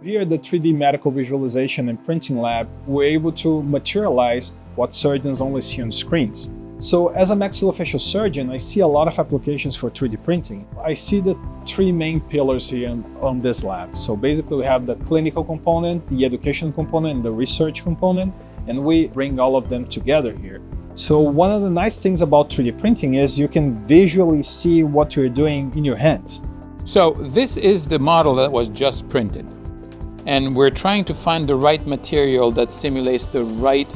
Here at the 3D Medical Visualization and Printing Lab, we're able to materialize what surgeons only see on screens. So as a maxillofacial surgeon, I see a lot of applications for 3D printing. I see the three main pillars here on this lab. So basically we have the clinical component, the education component, and the research component, and we bring all of them together here. So one of the nice things about 3D printing is you can visually see what you're doing in your hands. So this is the model that was just printed. And we're trying to find the right material that simulates the right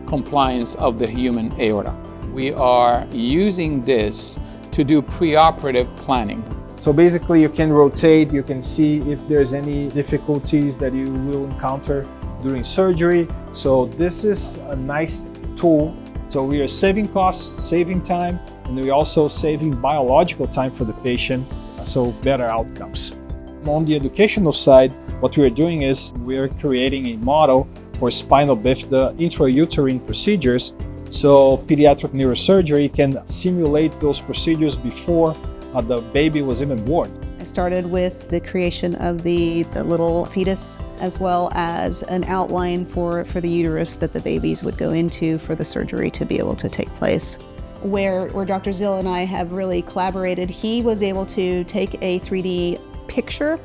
compliance of the human aorta. We are using this to do preoperative planning. So basically you can rotate, you can see if there's any difficulties that you will encounter during surgery. So this is a nice tool. So we are saving costs, saving time, and we're also saving biological time for the patient, so better outcomes. On the educational side, what we are doing is we are creating a model for spinal bifida intrauterine procedures, so pediatric neurosurgery can simulate those procedures before the baby was even born. I started with the creation of the little fetus, as well as an outline for the uterus that the babies would go into for the surgery to be able to take place. Where Dr. Zill and I have really collaborated, he was able to take a 3D picture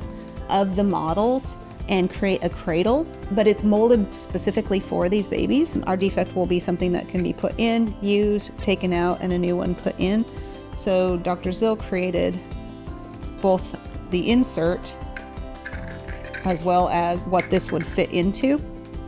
of the models and create a cradle, but it's molded specifically for these babies. Our defect will be something that can be put in, used, taken out, and a new one put in. So Dr. Zill created both the insert as well as what this would fit into.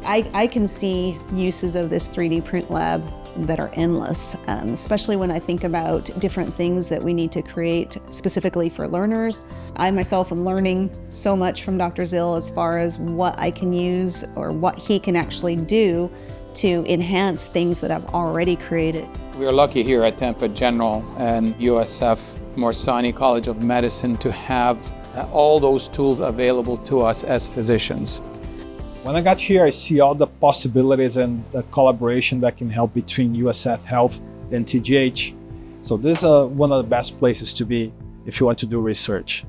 I can see uses of this 3D print lab that are endless, especially when I think about different things that we need to create specifically for learners. I myself am learning so much from Dr. Zill as far as what I can use or what he can actually do to enhance things that I've already created. We are lucky here at Tampa General and USF Morsani College of Medicine to have all those tools available to us as physicians. When I got here, I see all the possibilities and the collaboration that can help between USF Health and TGH. So this is one of the best places to be if you want to do research.